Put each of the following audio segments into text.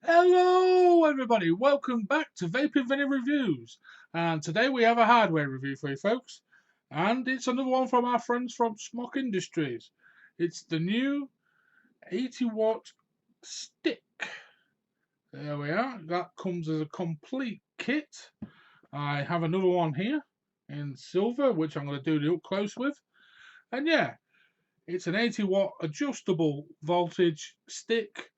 Hello everybody, welcome back to Vaping Vinny Reviews. And today we have a hardware review for you folks. And it's another one from our friends from Smok Industries. It's the new 80-watt stick. There we are. That comes as a complete kit. I have another one here in silver, which I'm going to do the up close with. And yeah, it's an 80-watt adjustable voltage stick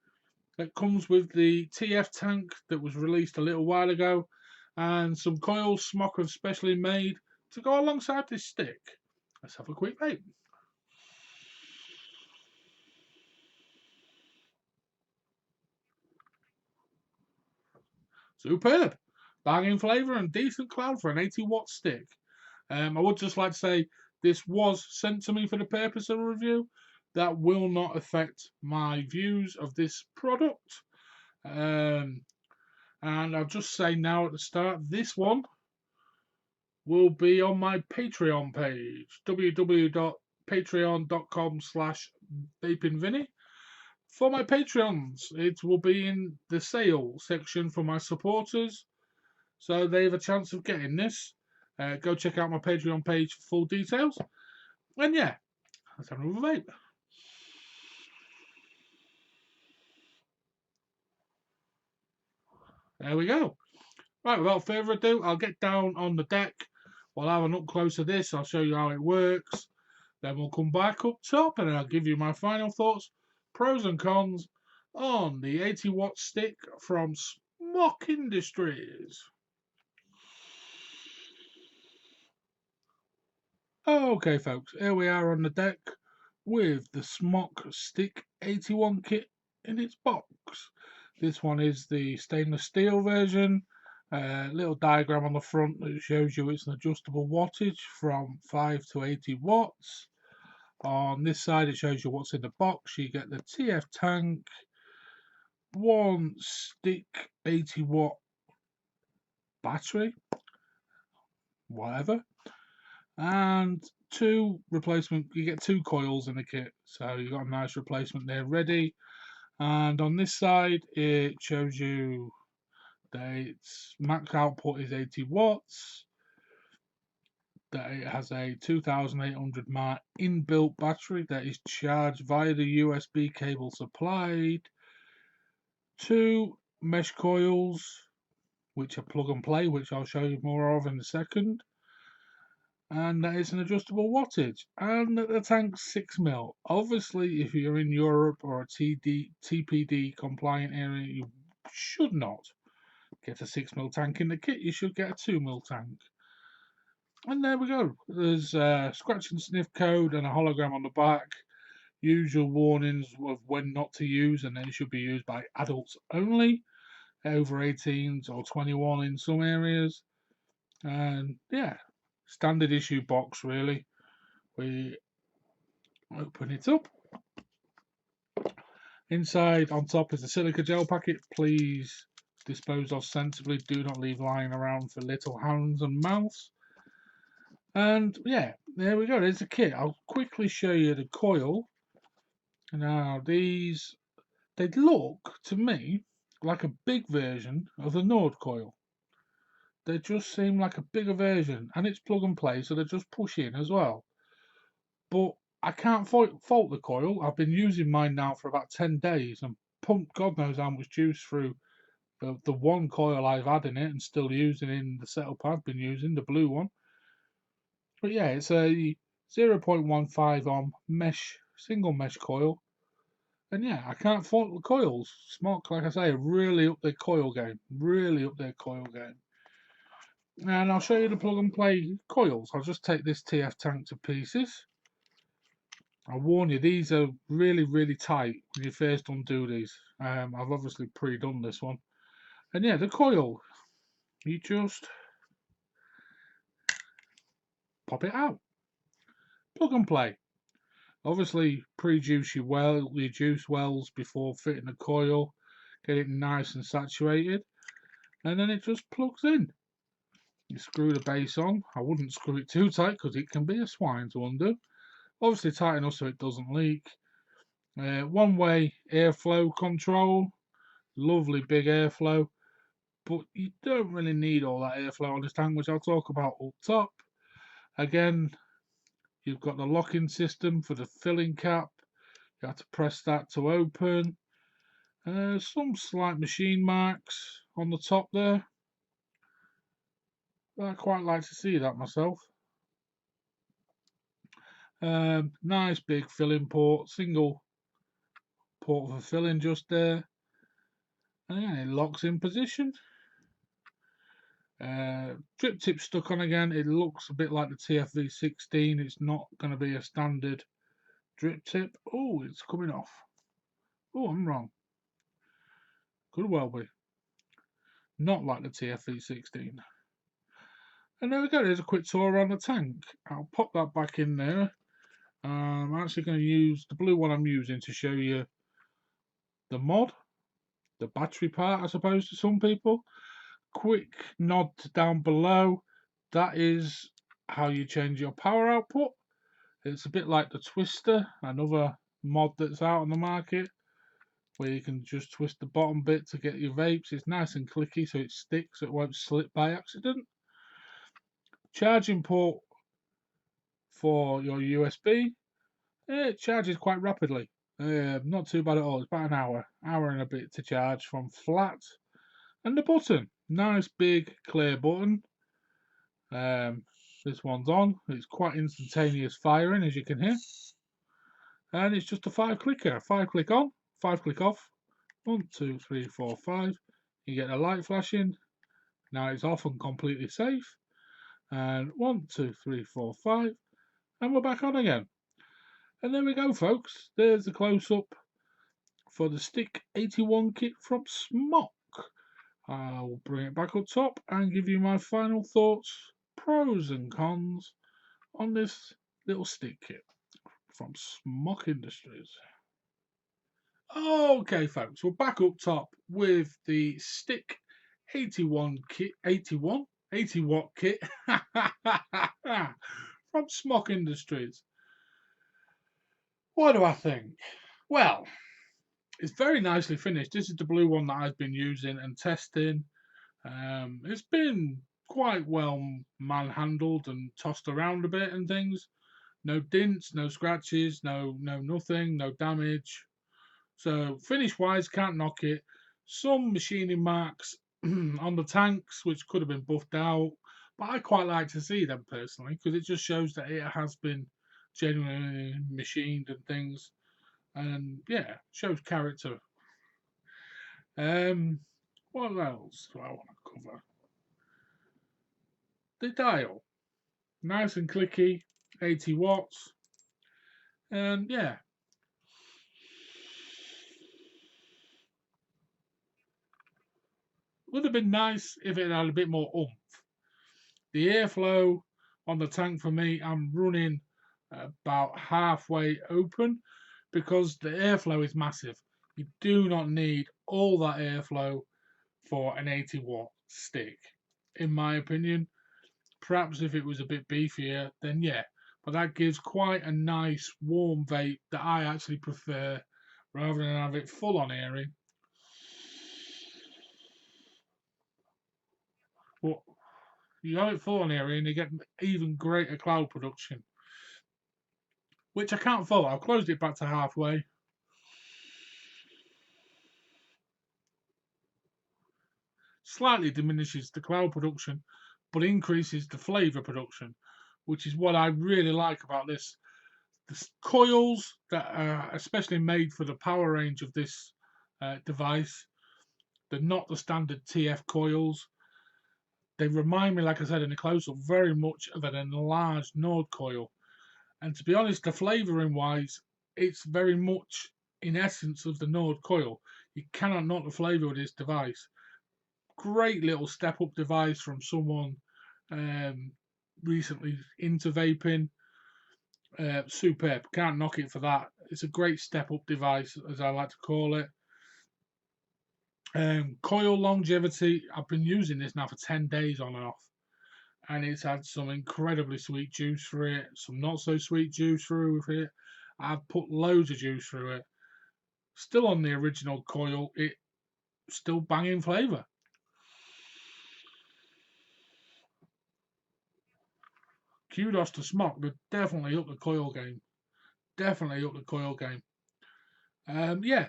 that comes with the TF tank that was released a little while ago, and some coils Smok have specially made to go alongside this stick. Let's have a quick vape. Superb! Banging flavour and decent cloud for an 80-watt stick. I would just like to say this was sent to me for the purpose of a review. That will not affect my views of this product. And I'll just say now at the start, this one will be on my Patreon page, www.patreon.com/vapingvinny. For my Patreons, it will be in the sale section for my supporters, so they have a chance of getting this. Go check out my Patreon page for full details. And yeah, let's have another vape. There we go. Right, without further ado, I'll get down on the deck. We'll have an up close of this. I'll show you how it works. Then we'll come back up top and I'll give you my final thoughts, pros and cons on the 80-watt stick from Smok Industries. Okay, folks, here we are on the deck with the Smok Stick 81 kit in its box. This one is the stainless steel version. Little diagram on the front that shows you it's an adjustable wattage from 5 to 80 watts. On this side, it shows you what's in the box. You get the TF tank, one stick 80-watt battery, whatever, and two replacement. You get two coils in the kit, so you got a nice replacement there ready. And on this side, it shows you that its max output is 80 watts. That it has a 2,800 mAh inbuilt battery that is charged via the USB cable supplied. Two mesh coils, which are plug and play, which I'll show you more of in a second. And that is an adjustable wattage. And the tank's 6mm. Obviously, if you're in Europe or a TPD compliant area, you should not get a 6mm tank in the kit. You should get a 2mm tank. And there we go. There's a scratch and sniff code and a hologram on the back. Usual warnings of when not to use, and they should be used by adults only, over 18s or 21 in some areas. And yeah, standard issue box really. We open it up. Inside on top is a silica gel packet. Please dispose of sensibly. Do not leave lying around for little hands and mouths. And yeah, there we go. There's the kit. I'll quickly show you the coil. Now these, they look to me like a big version of the Nord coil. They just seem like a bigger version, and it's plug and play, so they just push in as well. But I can't fault the coil. I've been using mine now for about 10 days and pumped God knows how much juice through the one coil I've had in it and still using in the setup I've been using, the blue one. But yeah, it's a 0.15 ohm mesh, single mesh coil. And yeah, I can't fault the coils. Smok, like I say, really up their coil game. Really up their coil game. And I'll show you the plug and play coils. I'll just take this TF tank to pieces. I warn you, these are really, really tight when you first undo these. I've obviously pre-done this one. And yeah, the coil, you just pop it out. Plug and play. Obviously, pre-juice your juice wells before fitting the coil. Get it nice and saturated. And then it just plugs in. You screw the base on. I wouldn't screw it too tight because it can be a swine to undo. Obviously tight enough so it doesn't leak. One-way airflow control. Lovely big airflow, but you don't really need all that airflow on this tank, which I'll talk about up top. Again, you've got the lock-in system for the filling cap. You have to press that to open. Some slight machine marks on the top there. I quite like to see that myself. Nice big filling port, single port for filling just there. And yeah, it locks in position. Drip tip stuck on again. It looks a bit like the TFV16. It's not going to be a standard drip tip. Oh, it's coming off. Oh, I'm wrong. Could well be. Not like the TFV16. And there we go. There's a quick tour around the tank. I'll pop that back in there. I'm actually going to use the blue one I'm using to show you the mod, the battery part, I suppose, to some people. Quick nod down below. That is how you change your power output. It's a bit like the Twister, another mod that's out on the market, where you can just twist the bottom bit to get your vapes. It's nice and clicky, so it sticks, it won't slip by accident. Charging port for your USB. It charges quite rapidly. Not too bad at all. It's about an hour and a bit to charge from flat. And the button, nice big clear button. This one's on. It's quite instantaneous firing, as you can hear. And it's just a 5-clicker. 5-click on, 5-click off. 1, 2, 3, 4, 5. You get a light flashing. Now it's off and completely safe. And 1, 2, 3, 4, 5. And we're back on again. And there we go, folks. There's the close-up for the Stick 81 kit from Smok. I'll bring it back up top and give you my final thoughts, pros and cons, on this little stick kit from Smok Industries. Okay, folks, we're back up top with the Stick 81 kit, 80 watt kit from Smok Industries. What do I think? Well, it's very nicely finished. This is the blue one that I've been using and testing. It's been quite well manhandled and tossed around a bit and things. No dents, no scratches, no nothing, no damage. So finish wise, can't knock it. Some machining marks on the tanks which could have been buffed out, but I quite like to see them personally because it just shows that it has been genuinely machined and things, and yeah, shows character. What else do I want to cover? The dial, nice and clicky, 80 watts, and yeah, would have been nice if it had a bit more oomph. The airflow on the tank for me, I'm running about halfway open because the airflow is massive. You do not need all that airflow for an 80 watt stick, in my opinion. Perhaps if it was a bit beefier, then yeah, but that gives quite a nice warm vape that I actually prefer rather than have it full on airing. But you have it full on airing, you get even greater cloud production, which I can't follow. I've closed it back to halfway. Slightly diminishes the cloud production, but increases the flavour production, which is what I really like about this. The coils that are especially made for the power range of this device, they're not the standard TF coils. They remind me, like I said in the close-up, very much of an enlarged Nord coil. And to be honest, the flavouring wise, it's very much in essence of the Nord coil. You cannot knock the flavour of this device. Great little step-up device from someone recently into vaping. Superb. Can't knock it for that. It's a great step-up device, as I like to call it. Coil longevity. I've been using this now for 10 days on and off, and it's had some incredibly sweet juice through it, some not so sweet juice through it. I've put loads of juice through it. Still on the original coil. It still banging flavour. Kudos to Smok. They've definitely up the coil game. Definitely up the coil game. Yeah.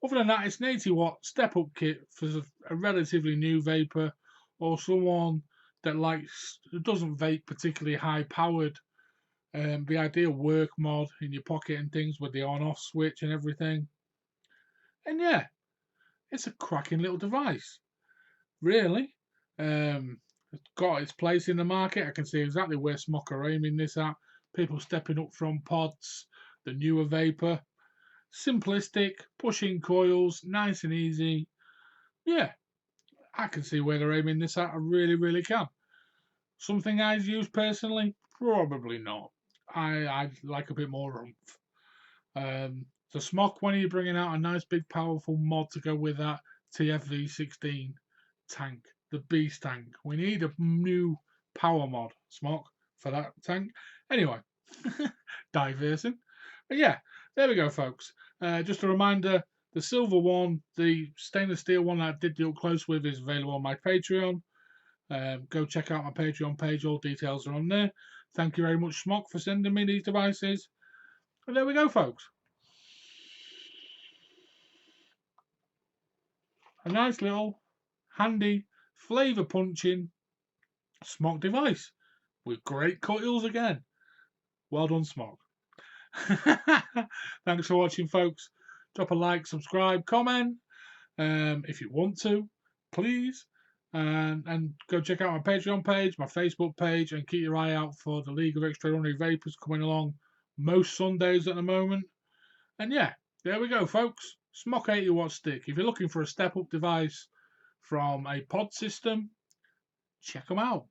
Other than that, it's an 80-watt step-up kit for a relatively new vapor or someone that doesn't vape particularly high-powered. The ideal work mod in your pocket and things with the on-off switch and everything. And yeah, it's a cracking little device. Really. It's got its place in the market. I can see exactly where Smok are aiming this at. People stepping up from pods, the newer vapor. Simplistic, pushing coils, nice and easy. Yeah, I can see where they're aiming this at. I really, really can. Something I'd use personally? Probably not. I'd like a bit more oomph. So Smok, when are you bringing out a nice big powerful mod to go with that TFV16 tank, the beast tank? We need a new power mod, Smok, for that tank. Anyway, diversing. But yeah, there we go, folks. Just a reminder, the silver one, the stainless steel one that I did the up close with is available on my Patreon. Go check out my Patreon page. All details are on there. Thank you very much, Smok, for sending me these devices. And there we go, folks. A nice little handy flavour punching Smok device with great coils again. Well done, Smok. Thanks for watching, folks. Drop a like, subscribe, comment if you want to, please. And go check out my Patreon page, my Facebook page, and keep your eye out for the League of Extraordinary Vapors coming along most Sundays at the moment. And yeah, there we go, folks. Smok 80-watt stick. If you're looking for a step-up device from a pod system, check them out.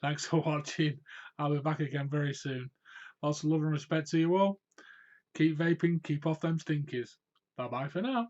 Thanks for watching. I'll be back again very soon. Lots of love and respect to you all. Keep vaping, keep off them stinkies. Bye bye for now.